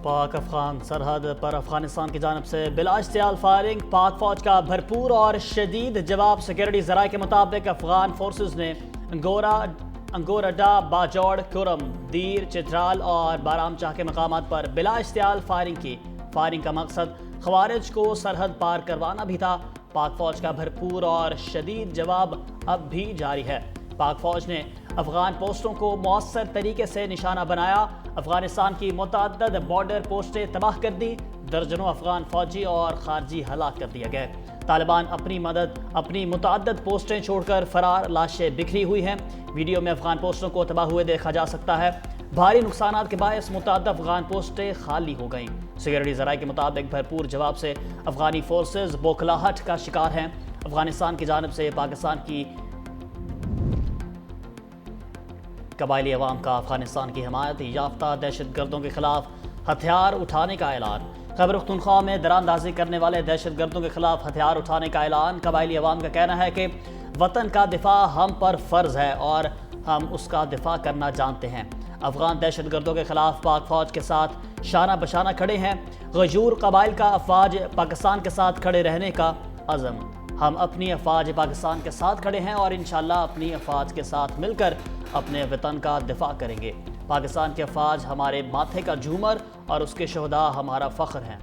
पाक अफगान सरहद पर अफगानिस्तान की जानब से बिलाश्तियाल फायरिंग, पाक फौज का भरपूर और शदीद जवाब। सिक्योरिटी ज़राए के मुताबिक अफगान फोर्सेस ने अंगोरडा, बाजौड़, कुरम, दीर, चित्राल और बारामचाह के मकामात पर बिलाश्तियाल फायरिंग की। फायरिंग का मकसद खवारिज को सरहद पार करवाना भी था। पाक फौज का भरपूर और शदीद जवाब अब भी जारी है। पाक फौज ने अफगान पोस्टों को मौसर तरीके से निशाना बनाया। अफगानिस्तान की मुतअद्दिद बॉर्डर पोस्टें तबाह कर दी। दर्जनों अफगान फौजी और खारजी हलाक कर दिए गए। तालिबान अपनी मुतअद्दिद पोस्टें छोड़कर फरार, लाशें बिखरी हुई हैं। वीडियो में अफगान पोस्टों को तबाह हुए देखा जा सकता है। भारी नुकसान के बायस मुतअद्दिद अफगान पोस्टें खाली हो गईं। सिक्योरिटी ज़राए के मुताबिक भरपूर जवाब से अफगानी फोर्सेज बौखलाहट का शिकार हैं। अफगानिस्तान की जानब से पाकिस्तान की कबायली अवाम का अफगानिस्तान की हिमायत याफ्ता दहशत गर्दों के खिलाफ हथियार उठाने का ऐलान। खैबर पख्तूनख्वा में दरानदाजी करने वाले दहशत गर्दों के खिलाफ हथियार उठाने का ऐलान। कबायली अवाम का कहना है कि वतन का दिफा हम पर फ़र्ज है और हम उसका दिफा करना जानते हैं। अफगान दहशत गर्दों के खिलाफ पाक फौज के साथ शाना बशाना खड़े हैं। गजूर कबाइल का अफवाज पाकिस्तान के साथ खड़े रहने का अज़म। हम अपनी अफवाज पाकिस्तान के साथ खड़े हैं और इंशाअल्लाह अपनी अफवाज के साथ मिलकर अपने वतन का दिफा करेंगे। पाकिस्तान के अफवाज हमारे माथे का झूमर और उसके शहदा हमारा फ़ख्र हैं।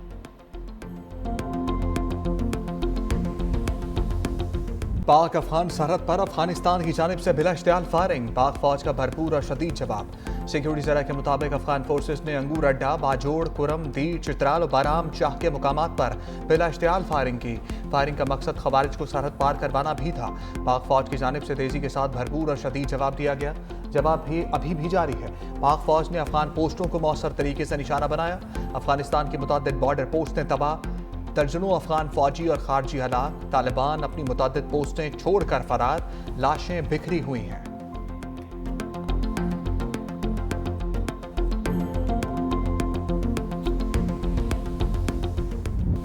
पाक अफगान सरहद पर अफगानिस्तान की जानिब से बिलाश्तियाल फायरिंग, पाक फौज का भरपूर और शदीद जवाब। सिक्योरिटी ज़राए के मुताबिक अफगान फोर्सेस ने अंगूर अड्डा, बाजोड़, कुरम, दीर, चित्राल और बारामचाह के मुकामात पर बिलाश्तियाल फायरिंग की। फायरिंग का मकसद खवारिज को सरहद पार करवाना भी था। पाक फौज की जानिब से तेजी के साथ भरपूर और शदीद जवाब दिया गया। जवाब भी अभी भी जारी है। पाक फौज ने अफगान पोस्टों को मौसर तरीके से निशाना बनाया। अफगानिस्तान की मुतअद्दिद बॉर्डर पोस्टें तबाह, दर्जनों अफगान फौजी और खारजी हलाक। तालिबान अपनी मुतअद्दिद पोस्टें छोड़कर फरार, लाशें बिखरी हुई हैं।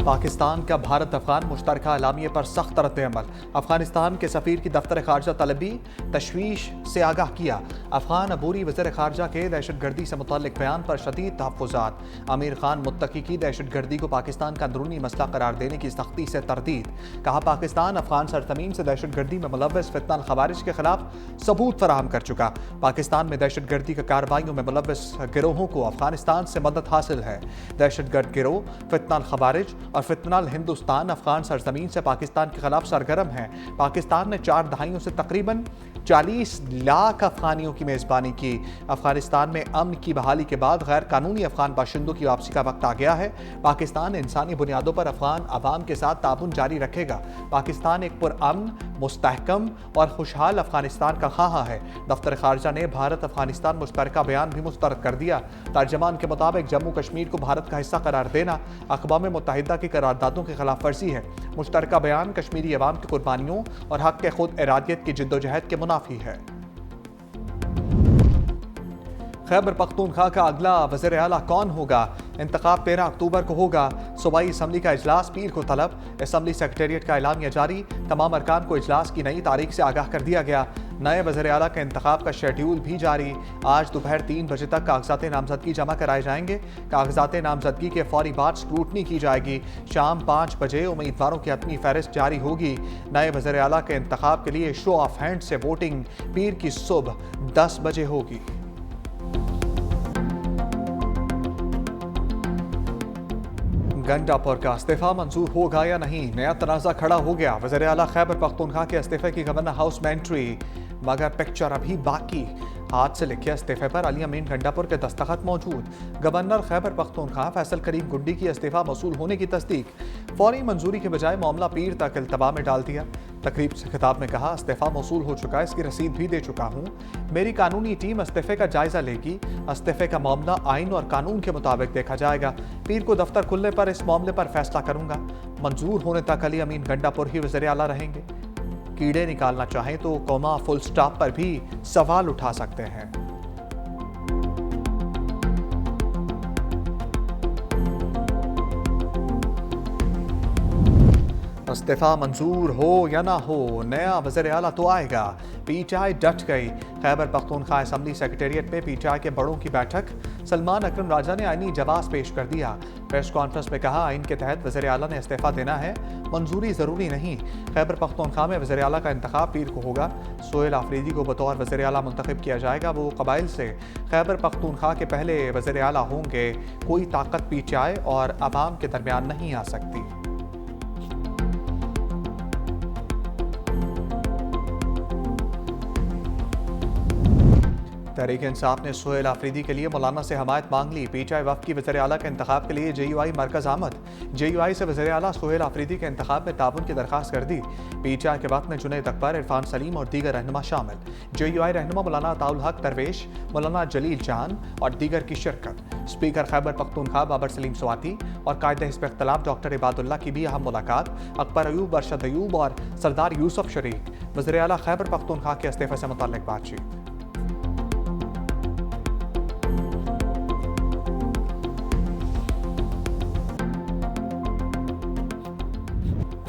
पाकिस्तान का भारत अफगान मुश्तरका एलामिये पर सख्त रद्द-ए-अमल। अफगानिस्तान के सफीर की दफ्तर खारजा तलबी तशवीश से आगाह किया। अफगान अबूरी वज़ीर खारजा के दहशतगर्दी से मुतल्लिक बयान पर शदीद तहफ़्फ़ुज़ात। आमिर खान मुत्तकी की दहशतगर्दी को पाकिस्तान का अंदरूनी मसला करार देने की सख्ती से तरदीद। कहा, पाकिस्तान अफगान सरजमीन से दहशतगर्दी में मुलव्वस फितनल खवारिज के खिलाफ सबूत फराहम कर चुका। पाकिस्तान में दहशतगर्दी की कार्रवाइयों में मुलव्वस गिरोहों को अफगानिस्तान से मदद हासिल है। दहशतगर्द गिरोह फितनल खवारिज और फितनल हिंदुस्तान अफगान सरजमीन से पाकिस्तान के खिलाफ सरगर्म है। पाकिस्तान ने 4 दहाइयों से तकरीबन 40 लाख अफगानियों की मेज़बानी की। अफगानिस्तान में अमन की बहाली के बाद गैर कानूनी अफगान बाशिंदों की वापसी का वक्त आ गया है। पाकिस्तान इंसानी बुनियादों पर अफगान अवाम के साथ ताउन जारी रखेगा। पाकिस्तान एक पुरअमन, मुस्तहकम और खुशहाल अफगानिस्तान का ख्वाह है। दफ्तर खारजा ने भारत अफगानिस्तान मुश्तरका बयान भी मुस्तरद कर दिया। तर्जमान के मुताबिक जम्मू कश्मीर को भारत का हिस्सा करार देना अक़वाम मुत्तहिदा की करारदादों की खिलाफ वर्जी है। मुश्तरका बयान कश्मीरी अवाम की कुर्बानियों और हक के खुद इरादियत की जिद्दोजहद के मुनाफी है। खैबर पख्तूनख्वा का अगला वज़ीर आला कौन होगा? इंतखाब 13 अक्टूबर को होगा। सूबाई असम्बली का इजलास पीर को तलब। असम्बली सेक्रेटेरिएट का एलामिया जारी। तमाम अरकान को इजलास की नई तारीख से आगाह कर दिया गया। नए वज़ीर आला के इंतखाब का शेड्यूल भी जारी। आज दोपहर 3 बजे तक कागजात नामजदगी जमा कराए जाएंगे। कागजात नामजदगी के फौरी बाद स्क्रूटनी की जाएगी। शाम 5 बजे उम्मीदवारों की अपनी फहरिस्त जारी होगी। नए वज़ीर आला के इंतखाब के लिए शो ऑफ हैंड से वोटिंग पीर की सुबह 10 बजे होगी। गंडापुर का इस्तीफा मंजूर होगा या नहीं, नया तनाज़ा खड़ा हो गया। वज़ीर आला खैबर पख्तूनख्वा के इस्तीफे की गवर्नर हाउस में एंट्री, मगर पिक्चर अभी बाकी। हाथ से लिखे इस्तीफे पर अली अमीन गंडापुर के दस्तखत मौजूद। गवर्नर खैबर पख्तूनख्वा फैसल करीम गुंडी की इस्तीफा मौसूल होने की तस्दीक। फौरी मंजूरी के बजाय मामला पीर तक इल्तबा में डाल दिया। तकरीब से खिताब में कहा, इस्तीफा मौसूल हो चुका है, इसकी रसीद भी दे चुका हूँ। मेरी कानूनी टीम इस्तीफे का जायजा लेगी। इस्तीफे का मामला आइन और कानून के मुताबिक देखा जाएगा। पीर को दफ्तर खुलने पर इस मामले पर फैसला करूंगा। मंजूर होने तक अली अमीन गंडापुर ही वज़ीर आला रहेंगे। कीड़े निकालना चाहें तो कौमा फुल स्टॉप पर भी सवाल उठा सकते हैं। इस्तीफा मंजूर हो या ना हो, नया वज़ीर आला तो आएगा। पीटीआई डट गई। खैबर पख्तूनख्वा असम्बली सेक्रेटेरिएट में पीटीआई के बड़ों की बैठक। सलमान अकरम राजा ने आईनी जवाब पेश कर दिया। प्रेस कॉन्फ्रेंस में कहा, आइन के तहत वज़ीर आला ने इस्तीफा देना है, मंजूरी ज़रूरी नहीं। खैबर पख्तूनख्वा में वज़ीर आला का इंतखाब पीर को होगा। सोहेल आफरीदी को बतौर वज़ीर आला मुंतखब किया जाएगा। वो कबाइल से खैबर पख्तूनख्वा के पहले वज़ीर आला होंगे। कोई ताकत पीटीआई और अवाम के दरमियान नहीं आ सकती। तहरीक इंसाफ ने सोहेल आफरीदी के लिए मौलाना से हमायत मांग ली। पीटीआई वफ़द की वज़ीर आला के इंतखाब के लिए जेयूआई मरकज़ आमद। जेयूआई से वज़ीर आला सोहेल आफरीदी के इंतखाब में ताउन की दरख्वास्त कर दी। पीटीआई के वफ़द में जुनैद अकबर, इरफान सलीम और दीगर रहनुमा शामिल। जेयूआई रहनुमा मौलाना अताउल हक दरवेश, मौलाना जलील जान और दीगर की शिरकत। स्पीकर खैबर पख्तूनख्वा बाबर सलीम स्वाति और कायदे हिज़्ब इख्तिलाफ डॉक्टर इबादुल्लाह की भी अहम मुलाकात। अकबर अयूब, अरशद अयूब और सरदार यूसुफ शरीक। वज़ीर आला खैबर पख्तूनख्वा के इस्तीफे से मुतल्लिक़ बातचीत।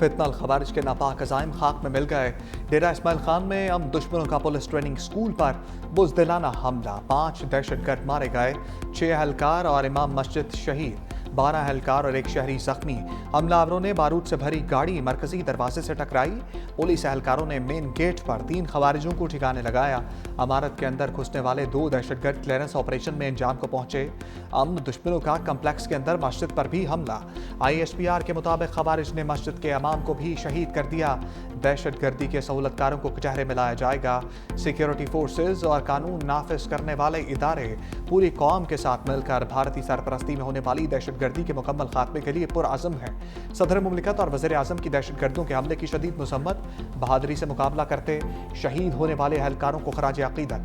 फितनल खवारिज के नापाक अज़ाइम खाक में मिल गए। डेरा इस्माइल खान में हम दुश्मनों का पुलिस ट्रेनिंग स्कूल पर बुज़दिलाना हमला। 5 दहशतगर्द मारे गए, 6 एहलकार और इमाम मस्जिद शहीद। 12 एहलकार और 1 शहरी जख्मी। हमलावरों ने बारूद से भरी गाड़ी मरकजी दरवाजे से टकराई। पुलिस एहलकारों ने मेन गेट पर 3 खवारिजों को ठिकाने लगाया। अमारत के अंदर घुसने वाले 2 दहशतगर्द क्लियरेंस ऑपरेशन में अंजाम को पहुंचे। अमन दुश्मनों का कम्प्लेक्स के अंदर मस्जिद पर भी हमला। ISPR के मुताबिक खवारिज ने मस्जिद के इमाम को भी शहीद कर दिया। दहशतगर्दी के सहूलतकारों को कचहरे में लाया जाएगा। सिक्योरिटी फोर्सेज और कानून नाफिज करने वाले इदारे पूरी कौम के साथ मिलकर भारतीय सरपरस्ती में होने वाली दहशतगर्दी के मुकम्मल खात्मे के लिए पुरअज़म है। सदर मुमलिकत और वज़ीर आज़म की दहशतगर्दों के हमले की शदीद मज़म्मत। बहादुरी से मुकाबला करते शहीद होने वाले एहलकारों को खराज अक़ीदत।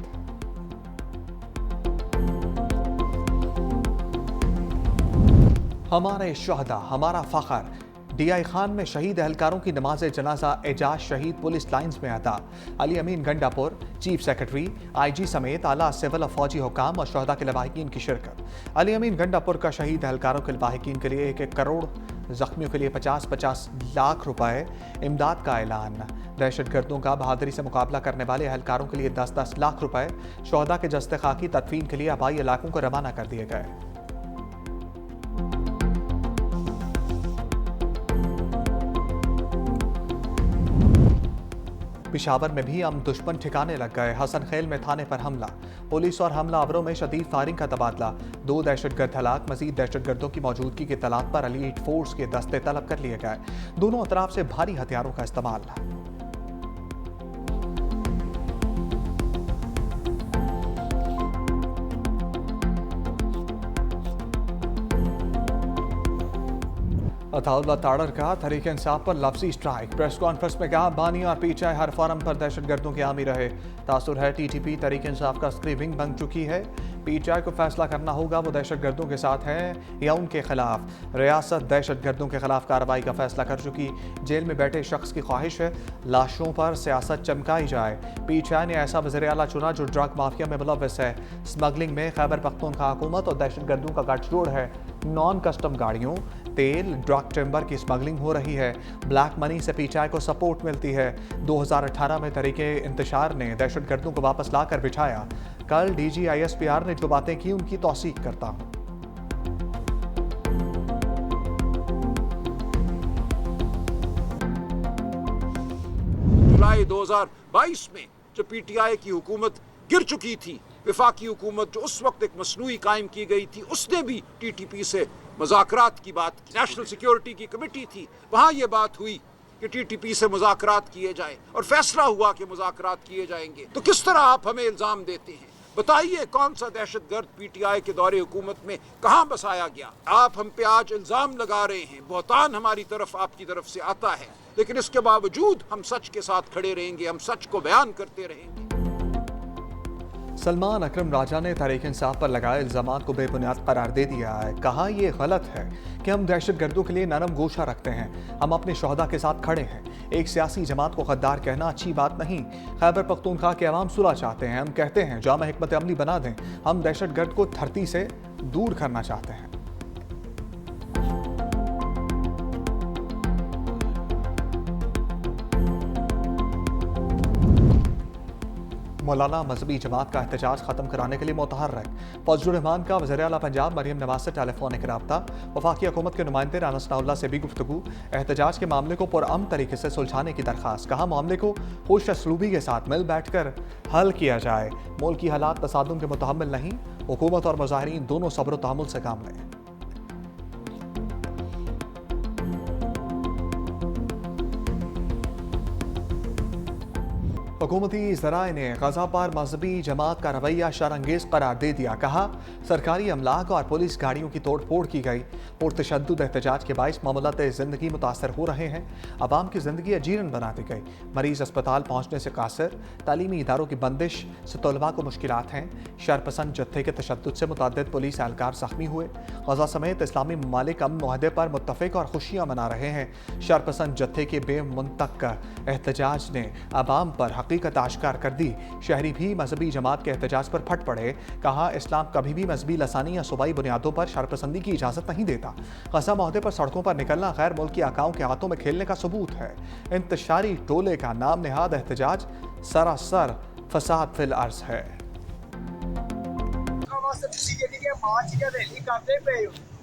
हमारे शहदा हमारा फ़ख्र। DI खान में शहीद एहलकारों की नमाज जनाजा एजाज शहीद पुलिस लाइन्स में अदा। अली अमीन गंडापुर, चीफ सेक्रेटरी, IG समेत आला सिविल और फौजी हुकाम और शहदा के लवाहिकीन की शिरकत। अली अमीन गंडापुर का शहीद एहलकारों के लवाहिकीन के लिए 1-1 करोड़, जख्मियों के लिए 50-50 लाख रुपए इमदाद का ऐलान। दहशतगर्दों का बहादुरी से मुकाबला करने वाले एहलकारों के लिए 10-10 लाख रुपए शहदा के जस्ते खाकी तदफीन के लिए आबाई इलाकों को रवाना कर दिए गए। पिशावर में भी हम दुश्मन ठिकाने लग गए। हसन खेल में थाने पर हमला। पुलिस और हमलावरों में शदीद फायरिंग का तबादला। 2 दहशतगर्द हलाक। मजीद दहशतगर्दों की मौजूदगी की तलाश पर एलीट फोर्स के दस्ते तलब कर लिए गए। दोनों अतराफ से भारी हथियारों का इस्तेमाल। अताउल्ला ताड़र का तहरीक इंसाफ पर लफ्जी स्ट्राइक। प्रेस कॉन्फ्रेंस में कहा, बानी और पीटीआई हर फॉरम पर दहशतगर्दों के हामी रहे। तासुर है TTP तहरीक इंसाफ का स्क्रीविंग बन चुकी है। पीटीआई को फैसला करना होगा वो दहशतगर्दों के साथ हैं या उनके खिलाफ। रियासत दहशतगर्दों के खिलाफ कार्रवाई का फैसला कर चुकी। जेल में बैठे शख्स की ख्वाहिश है लाशों पर सियासत चमकाई जाए। पीटीआई ने ऐसा वज़ीर आला चुना जो ड्रग माफिया में मुलव्वस है। स्मगलिंग में खैबर पख्तूनख्वा हुकूमत और दहशतगर्दों का गठजोड़ है। नॉन कस्टम गाड़ियों, तेल, ड्रग टिम्बर की स्मगलिंग हो रही है। ब्लैक मनी से पीटीआई को सपोर्ट मिलती है। 2018 में तरीके इंतशार ने दहशतगर्दों को वापस लाकर बिठाया। कल DG ISPR ने जो बातें की उनकी तौसीक करता हूं। जुलाई 2022 में जब PTI की हुकूमत गिर चुकी थी, वफाकी हुकूमत जो उस वक्त एक मसनूई कायम की गई थी, उसने भी TTP से मुज़ाकरात की बात की। नेशनल सिक्योरिटी की कमेटी थी, वहाँ ये बात हुई कि TTP से मुज़ाकरात किए जाए और फैसला हुआ कि मुज़ाकरात किए जाएंगे। तो किस तरह आप हमें इल्ज़ाम देते हैं? बताइए कौन सा दहशतगर्द PTI के दौरे हुकूमत में कहाँ बसाया गया? आप हम पे आज इल्ज़ाम लगा रहे हैं, बहतान हमारी तरफ आपकी तरफ से आता है, लेकिन इसके बावजूद हम सच के साथ खड़े रहेंगे, हम सच को बयान करते रहेंगे। सलमान अकरम राजा ने तहरीक इंसाफ पर लगाए इल्ज़ामात को बेबुनियाद करार दे दिया है। कहा यह गलत है कि हम दहशतगर्दों के लिए नरम गोशा रखते हैं। हम अपने शहदा के साथ खड़े हैं। एक सियासी जमात को गद्दार कहना अच्छी बात नहीं। खैबर पख्तूनख्वा के अवाम सुलह चाहते हैं। हम कहते हैं जामा हिकमत अमली बना दें। हम दहशतगर्द को धरती से दूर करना चाहते हैं। मौलाना मजहबी जमात का एहतजाज खत्म कराने के लिए मुतहर्रिक। फजलुर रहमान का वज़ीर आला पंजाब मरियम नवाज से टेलीफोनिक रब्ता। वफाकी हुकूमत के नुमाइंदे राना सनाउल्लाह से भी गुफ्तगू। एहतजाज के मामले को पुरअमन तरीके से सुलझाने की दरख्वास्त। कहा मामले को खुश असलूबी के साथ मिल बैठ कर हल किया जाए। मुल्क की हालात तसादुम के मुतहम्मिल नहीं। हुकूमत और मुजाहिरीन दोनों सब्र तहम्मुल से काम लें। हुकूमती ज़राए ने गज़ा पर मजहबी जमात का रवैया शरअंगेज़ करार दे दिया। कहा सरकारी अमलाक और पुलिस गाड़ियों की तोड़ फोड़ की गई। पुरतशद्दुद एहतजाज के बाइस मामूलात ज़िंदगी मुतासर हो रहे हैं। आवाम की ज़िंदगी अजीरन बना दी गई। मरीज़ अस्पताल पहुँचने से कासिर। तालीमी इदारों की बंदिश से तलबा को मुश्किलात हैं। शरपसंद जत्थे के तशद्दुद से मुतअद्दिद पुलिस एहलकार ज़ख्मी हुए। गज़ा समेत इस्लामी ममालिक अमन मुआहदे पर मुत्तफ़िक और खुशियाँ मना रहे हैं। शरपसंद जत्थे के बेमुंतक एहतजाज ने आवाम पर हकीकत आश्कार कर दी। शहरी भी मजहबी जमात के एहतजाज पर फट पड़े। कहा इस्लाम कभी भी मजहबी लसानी या सूबाई बुनियादों पर शरपसंदी की इजाज़त नहीं देता। गज़ा मुआहदे पर सड़कों पर निकलना गैर मुल्की आकाओं के हाथों में खेलने का सबूत है। इंतशारी टोले का नाम नेहाद एहतजाज सरासर फसाद फिल अर्ज है।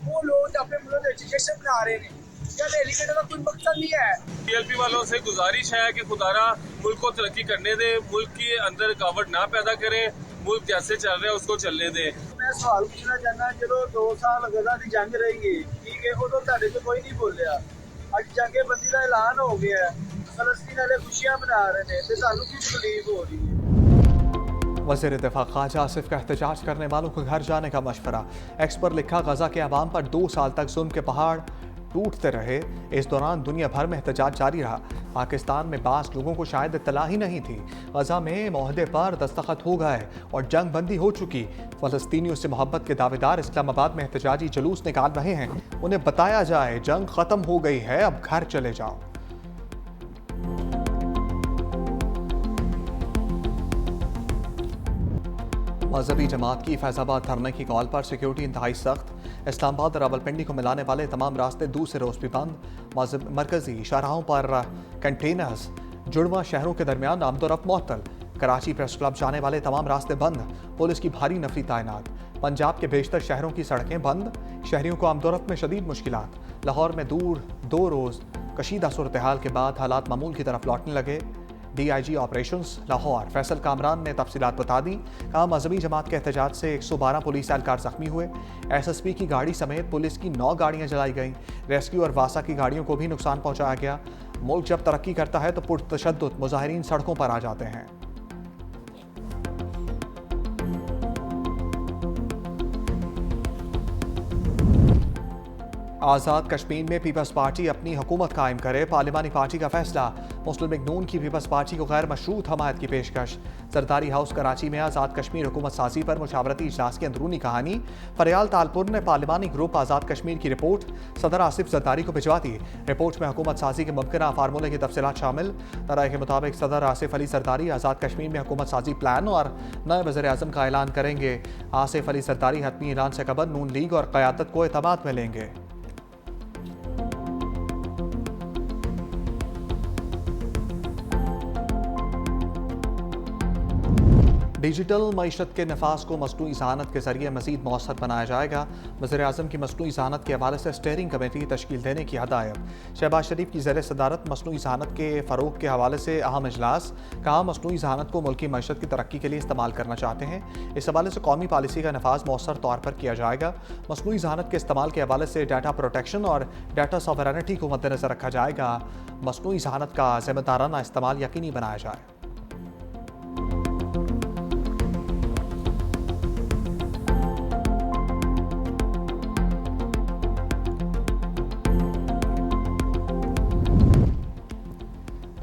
वो लोग अपने मुल्क में जश्न मना रहे हैं। क्या रैली करने का कोई मकसद नहीं है। पीएलपी वालों से गुजारिश है कि खुदारा मुल्क को तरक्की करने दे, मुल्क के अंदर रुकावट ना पैदा करे, मुल्क जैसे चल रहा है उसको चलने दे। मैं सवाल पूछना चाहना, चलो 2 साल गजा की जंग रही, ठीक है, उदों तुहाडे से कोई नहीं बोलिया। अज जंगेबंदी का ऐलान हो गया, फलस्तीन वाले खुशियां मना रहे हैं, तो सानू की तकलीफ हो रही है। वज़ीर दिफा ख्वाजा आसिफ का एहतजाज करने वालों को घर जाने का मशवरा। एक्स पर लिखा गजा के अवाम पर 2 साल तक जुल्म के पहाड़ टूटते रहे। इस दौरान दुनिया भर में एहतजाज जारी रहा। पाकिस्तान में बास लोगों को शायद इत्तला ही नहीं थी। गजा में मुआहदे पर दस्तखत हो गए और जंग बंदी हो चुकी। फ़लस्तीनियों से मोहब्बत के दावेदार इस्लामाबाद में एहतजाजी जुलूस निकाल रहे हैं। उन्हें बताया जाए जंग ख़त्म हो गई है, अब घर चले जाओ। मजहबी जमात की फैज़ाबाद धरने की कॉल पर सिक्योरिटी इंतहाई सख्त। इस्लामाबाद और रावलपिंडी को मिलाने वाले तमाम रास्ते दूसरे रोज़ भी बंद। मरकजी शाहराहों पर कंटेनर्स। जुड़वा शहरों के दरमियान आमदोरफ्त मुअत्तल। कराची प्रेस क्लब जाने वाले तमाम रास्ते बंद। पुलिस की भारी नफरी तैनात। पंजाब के बेशतर शहरों की सड़कें बंद। शहरियों को आमदोरफ्त में शदीद मुश्किलात। लाहौर में 2 रोज़ कशीदा सूरत हाल के बाद हालात मामूल की तरफ लौटने लगे। DIG ऑपरेशंस लाहौर फैसल कामरान ने तफसीलात बता दी। कहा मजहबी जमात के एहतजाज से 112 पुलिस एहलकार जख्मी हुए। SSP की गाड़ी समेत पुलिस की 9 गाड़ियां जलाई गईं। रेस्क्यू और वासा की गाड़ियों को भी नुकसान पहुंचाया गया। मुल्क जब तरक्की करता है तो पुरतशद्दुद मुजाहिरीन सड़कों पर आ जाते हैं। आज़ाद कश्मीर में पीपल्स पार्टी अपनी हुकूमत कायम करे, पार्लिमानी पार्टी का फैसला। मुस्लिम लीग नून की पीपल्स पार्टी को गैर मशरूत हमायत की पेशकश। जरदारी हाउस कराची में आज़ाद कश्मीर हुकूमत साजी पर मुशावरती इजलास की अंदरूनी कहानी। फरियाल तालपुर ने पार्लिमानी ग्रुप आज़ाद कश्मीर की रिपोर्ट सदर आसिफ जरदारी को भिजवा दी। रिपोर्ट में हुकूमत साजी के मुमकिन फार्मूले की तफसीलात शामिल। राय के मुताबिक सदर आसिफ अली जरदारी आज़ाद कश्मीर में हुकूमत साजी प्लान और नए वज़ीर आज़म का ऐलान करेंगे। आसिफ अली जरदारी हतमी ऐलान से कबल नून लीग और क़यादत को एतमाद में लेंगे। डिजिटल मईशत के नफाज को मसनूई ज़हानत के जरिए मज़ीद मौसर बनाया जाएगा। वज़ीर आज़म की मसनूई ज़हानत के हवाले से स्टेयरिंग कमेटी तश्कील देने की हदायत। शहबाज शरीफ की ज़ेर सदारत मसनूई ज़हानत के फ़रोग के हवाले से अहम इजलास। कहा मसनूई ज़हानत को मुल्की मईशत की तरक्की के लिए इस्तेमाल करना चाहते हैं। इस हवाले से कौमी पॉलिसी का नफाज मौसर तौर पर किया जाएगा। मसनूई ज़हानत के इस्तेमाल के हवाले से डाटा प्रोटेक्शन और डाटा सॉवरेनिटी को मद्देनज़र रखा जाएगा। मसनूई ज़हानत का ज़िम्मेदाराना इस्तेमाल यकीनी बनाया जाए।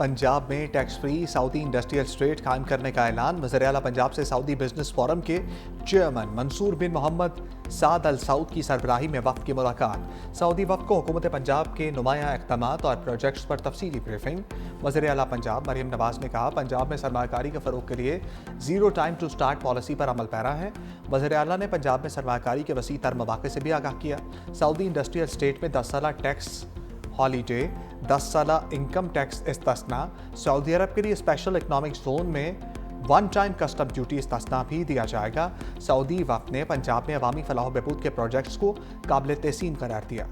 पंजाब में tax free Saudi industrial state कायम करने का ऐलान। वज़ीर आला पंजाब से सऊदी बिजनेस फोरम के चेयरमैन मंसूर बिन मोहम्मद साद अल सऊद की सरबराही में वफ़द की मुलाकात। सऊदी वफ़द को हुकूमत पंजाब के नुमाया इक़दामात और प्रोजेक्ट्स पर तफसीली ब्रीफिंग। वज़ीर आला पंजाब मरियम नवाज ने कहा पंजाब में सरमायाकारी के फ़रोग़ के लिए zero time to start policy पर अमल पैरा है। वज़ीर आला ने पंजाब में सरमायाकारी के वसी तर मौक़े से भी आगाह किया। सऊदी इंडस्ट्रियल स्टेट में 10 साला टैक्स हॉलीडे, 10 साला इनकम टैक्स इस्तिस्ना, सऊदी अरब के लिए स्पेशल इकनॉमिक जोन में वन टाइम कस्टम ड्यूटी इस्तना भी दिया जाएगा। सऊदी वफ्द ने पंजाब में अवामी फलाह बहबूद के प्रोजेक्ट्स को काबिल तहसीन करार दिया।